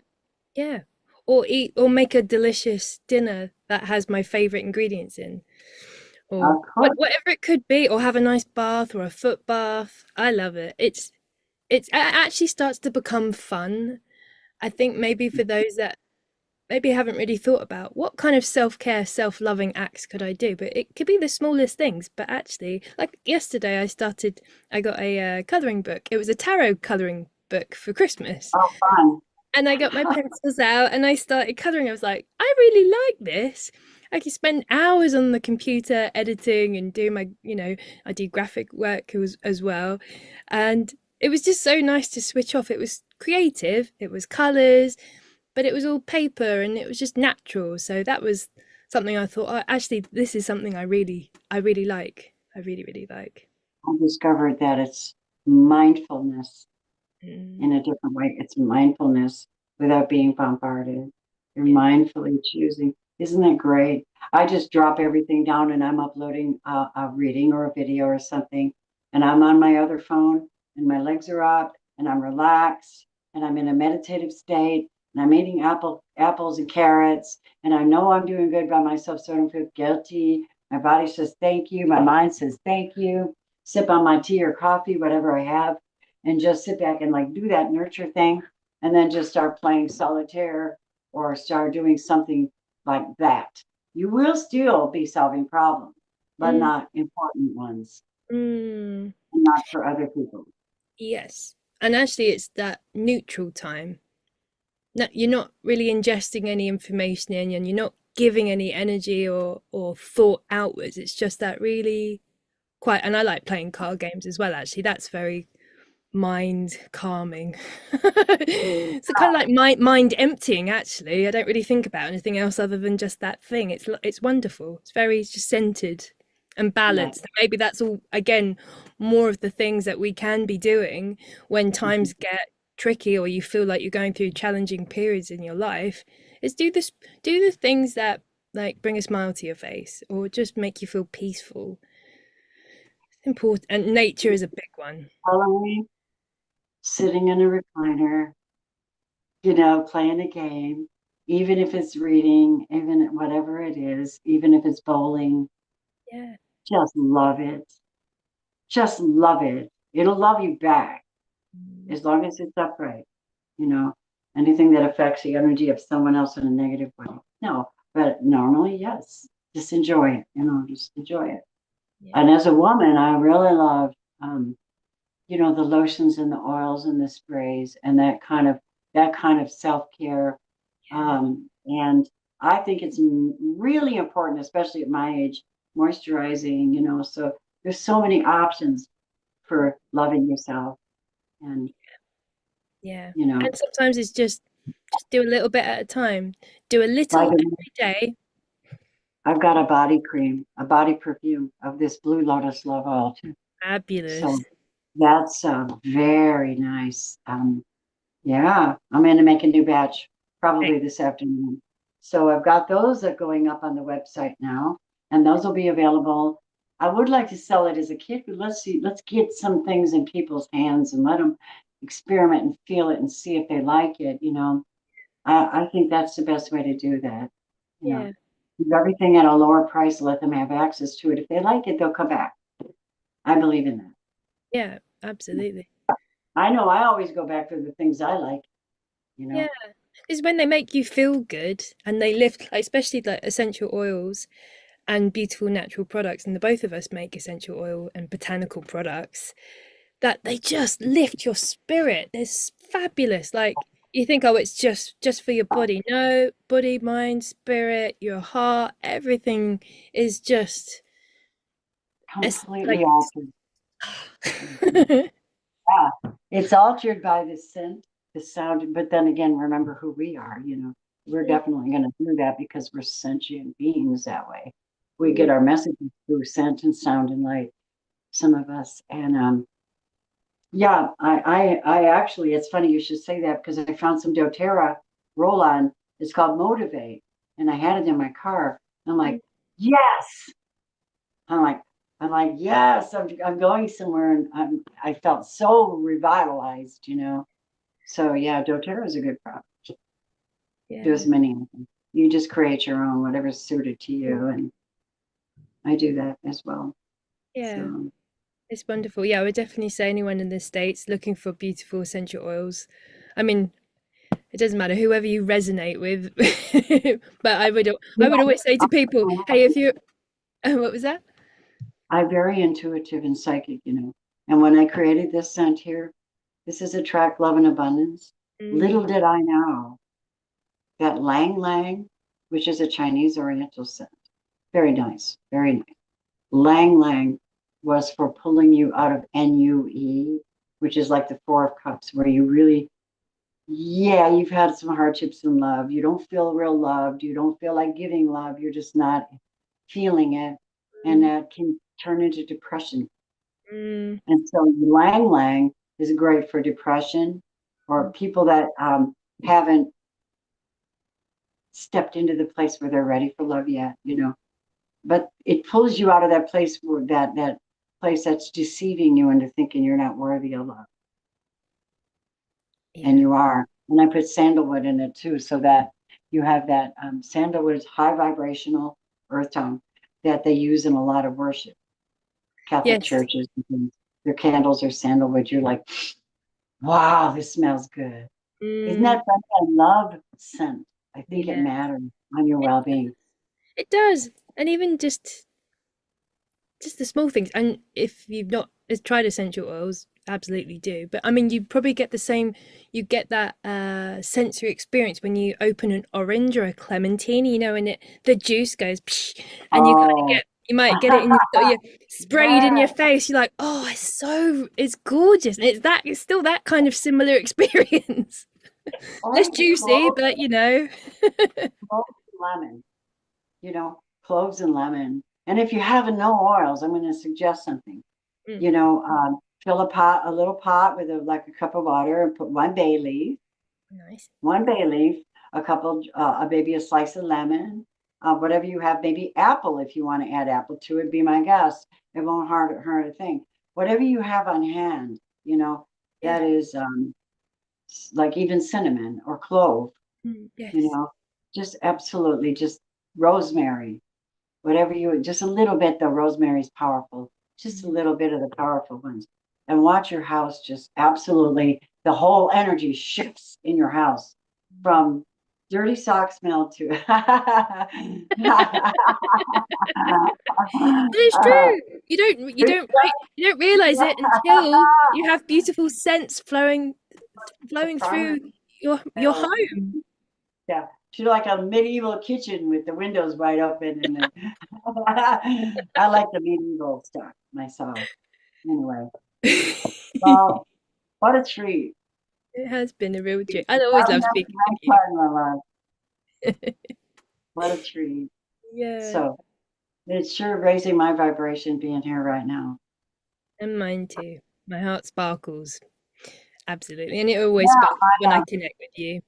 yeah. Or eat or make a delicious dinner that has my favorite ingredients in. Or of course, whatever it could be, or have a nice bath or a foot bath. I love it. It actually starts to become fun. I think maybe for those that maybe haven't really thought about what kind of self-care, self-loving acts could I do, but it could be the smallest things. But actually, like yesterday I got a coloring book. It was a tarot coloring book for Christmas. oh, fun. And I got my pencils out and I started coloring. I was like, I really like this. I can spend hours on the computer editing and doing I do graphic work as well. And it was just so nice to switch off. It was creative, it was colors, but it was all paper and it was just natural. So that was something I thought, oh, actually, this is something I really like. I really, really like. I discovered that it's mindfulness Mm, in a different way. It's mindfulness without being bombarded. You're yeah. mindfully choosing. Isn't that great? I just drop everything down and I'm uploading a reading or a video or something. And I'm on my other phone and my legs are up and I'm relaxed and I'm in a meditative state and I'm eating apples and carrots. And I know I'm doing good by myself, so I don't feel guilty. My body says thank you. My mind says thank you. Sip on my tea or coffee, whatever I have, and just sit back and like do that nurture thing and then just start playing solitaire or start doing something like that. You will still be solving problems, but Mm, not important ones, mm. and not for other people. Yes. And actually, it's that neutral time. No, you're not really ingesting any information in and you're not giving any energy or thought outwards. It's just that really quiet. And I like playing card games as well, actually. That's very mind calming. So kind of like mind emptying, actually. I don't really think about anything else other than just that thing. It's wonderful. It's very just centered and Right. balanced. Maybe that's all again more of the things that we can be doing when Mhm. times get tricky or you feel like you're going through challenging periods in your life is do the things that like bring a smile to your face or just make you feel peaceful. It's important, and nature is a big one. Following, sitting in a recliner, playing a game, even if it's reading, even whatever it is, even if it's bowling, Yeah. just love it. Just love it. It'll love you back Mm, as long as it's upright. you know, anything that affects the energy of someone else in a negative way. No, but normally, yes, just enjoy it, just enjoy it. yeah. And as a woman, I really love, the lotions and the oils and the sprays and that kind of self-care. Yeah. And I think it's really important, especially at my age, moisturizing, so there's so many options for loving yourself and, Yeah. you know, And sometimes it's just do a little bit at a time. Do a like little every day. I've got a body cream, a body perfume of this Blue Lotus Love Oil too. Fabulous. So that's very nice. Yeah, I'm going to make a new batch Hey, probably this afternoon. So I've got those that are going up on the website now, and those will be available. I would like to sell it as a kit, but let's see, let's get some things in people's hands and let them experiment and feel it and see if they like it. I think that's the best way to do that. You know, yeah. Keep everything at a lower price, let them have access to it. If they like it, they'll come back. I believe in that. Yeah, absolutely. I know I always go back for the things I like, you Yeah. know. It's when they make you feel good and they lift, like, especially like essential oils and beautiful natural products, and the both of us make essential oil and botanical products, that they just lift your spirit. It's fabulous. Like you think, oh, it's just for your body. No, body, mind, spirit, your heart, everything is just it's Completely like altered. Mhm. Yeah, it's altered by the scent. the sound. But then again, remember who we are, we're definitely going to do that because we're sentient beings that way. We get our messages through scent and sound and light, some of us. And yeah, I actually, it's funny you should say that because I found some doTERRA roll-on. It's called Motivate, and I had it in my car. I'm like, yes. I'm like, yes. I'm going somewhere, and I felt so revitalized, So yeah, doTERRA is a good product. Yeah. There's many of them. You just create your own, whatever's suited to you, and I do that as well. Yeah. So It's wonderful. Yeah, I would definitely say anyone in the States looking for beautiful essential oils. I mean, it doesn't matter whoever you resonate with, but you I would know, always say to people, hey, if you what was that? I'm very intuitive and psychic, And when I created this scent here, this is Attract Love and Abundance. Mm, Little did I know that Lang Lang, which is a Chinese Oriental scent, very nice, very nice. Lang Lang was for pulling you out of NUE, which is like the Four of Cups, where you really, yeah, you've had some hardships in love. You don't feel real loved. You don't feel like giving love. You're just not feeling it. And mm, that can turn into depression. mm, And so Lang Lang is great for depression or mm. people that haven't stepped into the place where they're ready for love yet. But it pulls you out of that place where that place that's deceiving you into thinking you're not worthy of love, and Yeah. you are. And I put sandalwood in it too, so that you have that sandalwood is high vibrational earth tone that they use in a lot of worship, Catholic Yes. churches. And things. Their candles are sandalwood. You're like, wow, this smells good. Isn't Mm, that funny? I love scent. I think it yeah. matters on your It, well-being. it does. And even just the small things. And if you've not tried essential oils, absolutely do. But I mean, you probably get the same. You get that sensory experience when you open an orange or a clementine, and the juice goes, psh, and you kind of Oh, get. You might get it in your sprayed in yeah. your face. You're like, oh, it's gorgeous, and it's still that kind of similar experience. Less Orange juicy, cloves, but. cloves and lemon. Cloves and lemon. And if you have no oils, I'm going to suggest something. Mm, Fill a little pot with like a cup of water, and put nice. one bay leaf, a couple, maybe a slice of lemon, whatever you have, maybe apple if you want to add apple to it. Be my guest. It won't hurt a thing. Whatever you have on hand, Yeah. that is like even cinnamon or clove, you Yes. know, just absolutely just rosemary, whatever just a little bit though. Rosemary's powerful, just a Mm. little bit of the powerful ones. And watch your house just absolutely, the whole energy shifts in your house from dirty sock smell to. But it's true. You don't realize it until you have beautiful scents flowing through your home. Yeah, she's like a medieval kitchen with the windows wide open, and then I like the medieval stuff myself. Anyway, well, what a treat! It has been a real treat. I always I'm love having speaking my with you. time, my love. What a treat! Yeah, So it's sure raising my vibration being here right now. and mine too. My heart sparkles. Absolutely. And it always Yeah, sparkles when I connect with you.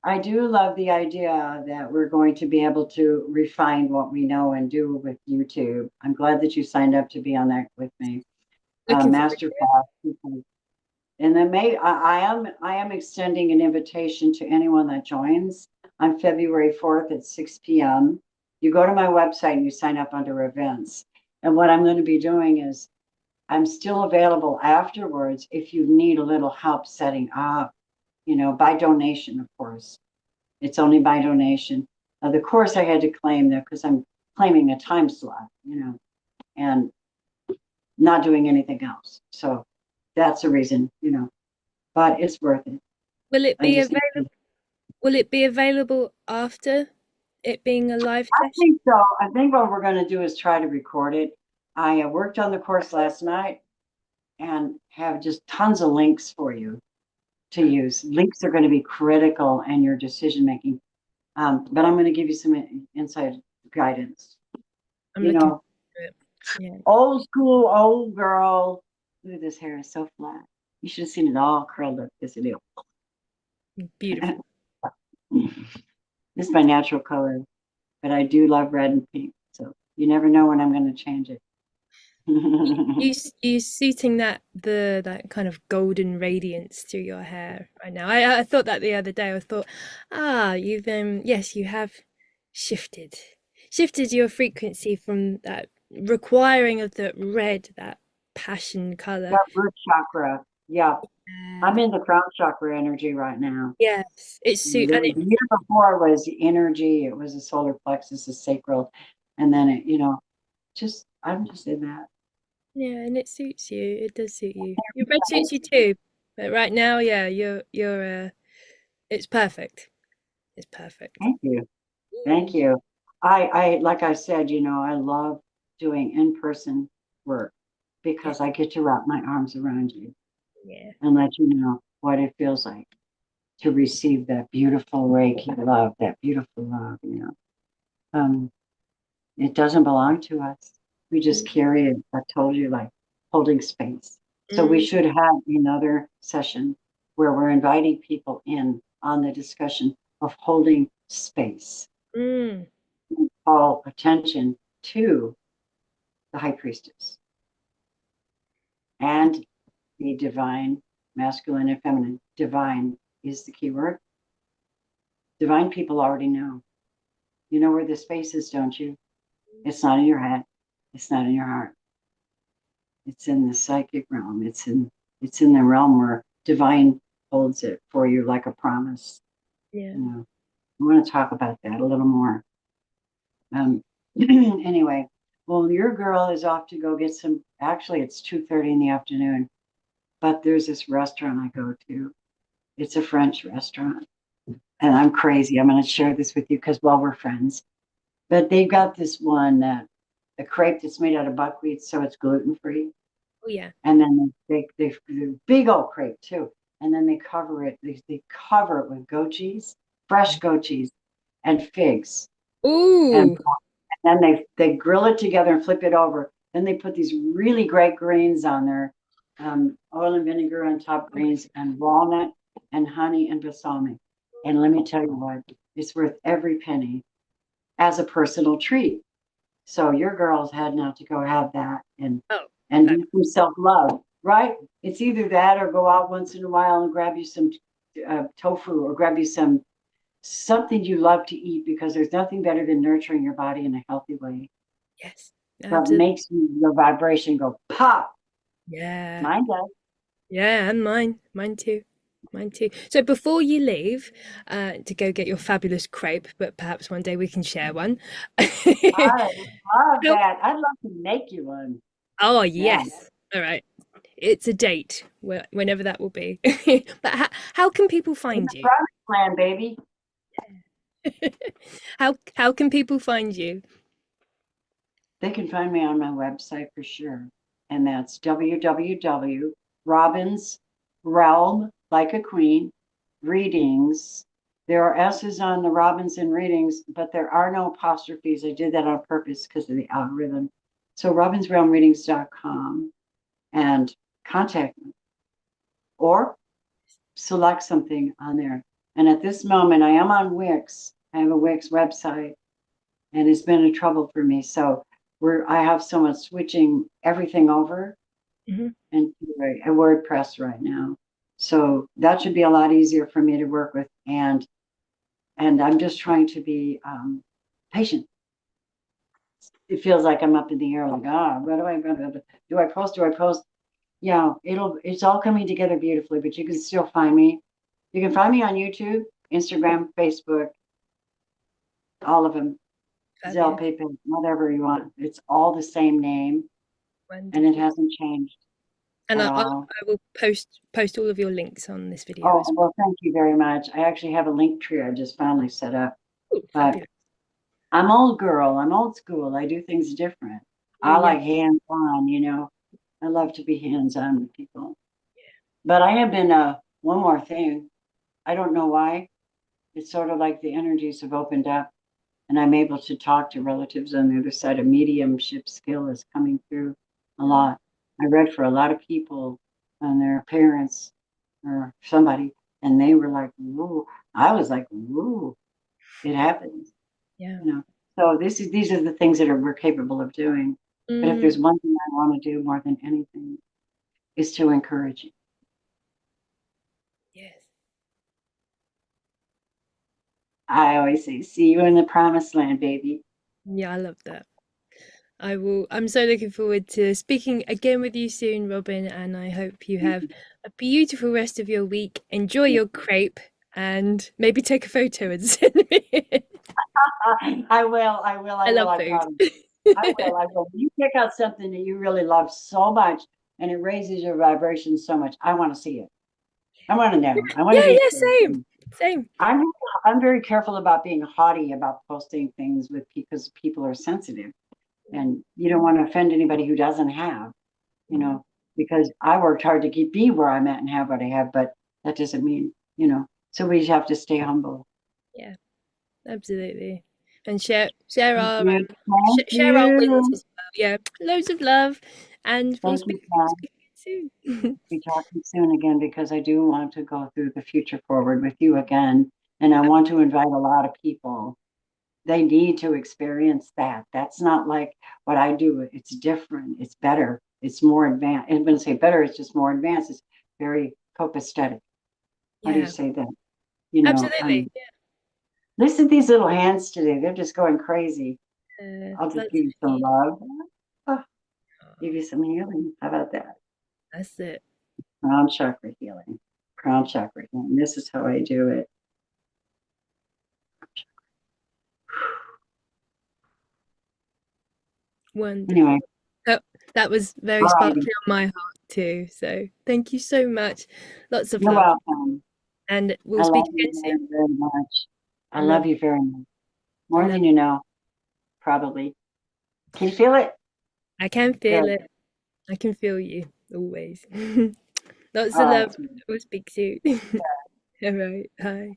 I do love the idea that we're going to be able to refine what we know and do with YouTube. I'm glad that you signed up to be on that with me. Looking forward to it. Masterclass. And then I am extending an invitation to anyone that joins on February 4th at 6 p.m. You go to my website and you sign up under events. And what I'm going to be doing is I'm still available afterwards if you need a little help setting up, by donation, of course. It's only by donation. The course I had to claim there because I'm claiming a time slot, and not doing anything else. So that's the reason. But it's worth it. Will it I be just, available? Will it be available after it being a live I session? think so. I think what we're going to do is try to record it. I worked on the course last night and have just tons of links for you. to use. Links are going to be critical in your decision making. But I'm going to give you some inside guidance. I'm You looking know, for it. Yeah, old school, old girl. Look at this hair, is so flat. You should have seen it all curled up as it is. beautiful. This is my natural color, but I do love red and pink. So you never know when I'm going to change it. You suiting that kind of golden radiance to your hair right now. I thought that the other day. I thought, you've yes, you have shifted shifted your frequency from that requiring of the red, that passion color. That root chakra. Yeah. I'm in the crown chakra energy right now. Yes, it suit and The year before was the energy, it was a solar plexus, a sacral, and then it, just I'm just in that. yeah, and it suits you. It does suit you. Your red suits you too, but right now, yeah, you're it's perfect. It's perfect. Thank you. Thank you. I like I said, I love doing in-person work Yeah, because I get to wrap my arms around you yeah, and let you know what it feels like to receive that beautiful Reiki love, that beautiful love. Um, it doesn't belong to us. We just carry it. I told you, like holding space. So we mm, should have another session where we're inviting people in on the discussion of holding space. mm, Call attention to the high priestess and the divine, masculine and feminine. Divine is the key word. Divine people already know. You know where the space is, don't you? It's not in your head. It's not in your heart. It's in the psychic realm. It's in the realm where divine holds it for you like a promise. yeah. I want to talk about that a little more. Anyway, well, your girl is off to go get some. Actually, it's 2:30 in the afternoon, but there's this restaurant I go to. It's a French restaurant, and I'm crazy. I'm going to share this with you because, well, we're friends. But they've got this one a crepe that's made out of buckwheat, so it's gluten free. Oh yeah. And then they big old crepe too. And then they cover it. They cover it with goat cheese, fresh goat cheese, and figs. And Ooh. then they grill it together and flip it over. Then they put these really great greens on there, oil and vinegar on top greens, and walnut and honey and balsamic. And let me tell you what, it's worth every penny as a personal treat. So your girl's heading out to go have that Oh, and fab. do some self love, right? It's either that or go out once in a while and grab you some tofu or grab you something you love to eat because there's nothing better than nurturing your body in a healthy way Yes. that Absolutely. makes your vibration go pop. Yeah. Mine does. Yeah, and mine. Mine too. Mine too. So before you leave, to go get your fabulous crepe, but perhaps one day we can share one. I love How- that. I'd love to make you one. Oh, Yeah. yes. All right. It's a date, whenever that will be. But how can people In find the you? promised land, baby. How can people find you? They can find me on my website for sure. And that's www.Robin's Realm, like a queen, readings. There are S's on the Robinson readings, but there are no apostrophes. I did that on purpose because of the algorithm. So robinsrealmreadings.com and contact me or select something on there. And at this moment, I am on Wix. I have a Wix website and it's been a trouble for me. So I have someone switching everything over Mhm. into a WordPress right now. So that should be a lot easier for me to work with. And I'm just trying to be patient. It feels like I'm up in the air, like, what do I post? Do I post? Yeah, it's all coming together beautifully, but you can still find me. You can find me on YouTube, Instagram, Facebook, all of them, Zelle, Fabulous. PayPal, whatever you want. It's all the same name and it Wonderful. hasn't changed And at I all. will post all of your links on this video Oh, as well, thank you very much. I actually have a link tree I just finally set up, well. Ooh, but fabulous. I'm old girl. I'm old school. I do things different. I Yeah. like hands on, I love to be hands on with people. But I have been one more thing. I don't know why. It's sort of like the energies have opened up and I'm able to talk to relatives on the other side. A mediumship skill is coming through a Mm. lot. I read for a lot of people and their parents or somebody, and they were like, "Woo!" I was like, "Woo!" It happens, Yeah. you know. So these are the things that we're capable of doing. But if Mm. there's one thing I want to do more than anything, is to encourage you. Yes. I always say, "See you in the promised land, baby." Yeah, I love that. I'm so looking forward to speaking again with you soon, Robin, and I hope you have a beautiful rest of your week. Enjoy your crepe and maybe take a photo and send me it. I will. I will. I I will. love I food. promise. I will. I will. You pick out something that you really love so much and it raises your vibration so much. I want to see it. I want to know. I want Yeah, to be yeah, sure. same. Same. I'm I'm very careful about being haughty about posting things with because people are sensitive and you don't want to offend anybody who doesn't have, you Mm. know, because I worked hard to be where I'm at and have what I have, but that doesn't mean, so we have to stay humble. Yeah, absolutely. And share Thank our you. Thank share our wins you. as well. Yeah, loads of love, and we'll Thank you, Pam. speak again soon. Be talking soon again because I do want to go through the future forward with you again. And I want to invite a lot of people. They need to experience that. That's not like what I do. It's different. It's better. It's more advanced. And when I say better, it's just more advanced. It's very copacetic. How do you Yeah, say that? You know, absolutely. listen to these little hands today. They're just going crazy. I'll just Lots give of you some heat. love. Oh, give Oh, you some healing. How about that? that's it. Crown chakra healing. Crown chakra healing. This is how I do it. Wonderful. Anyway, That, that was very all right. sparkly on my heart too. So thank you so much. Lots of You're love. welcome. And we'll I speak love you again very, soon. very much. I love Love, you very much. I More love, than you know, probably. Can you feel it? I can feel Good. it. I can feel you always. Lots All of right. love. We'll speak soon. All right. Bye.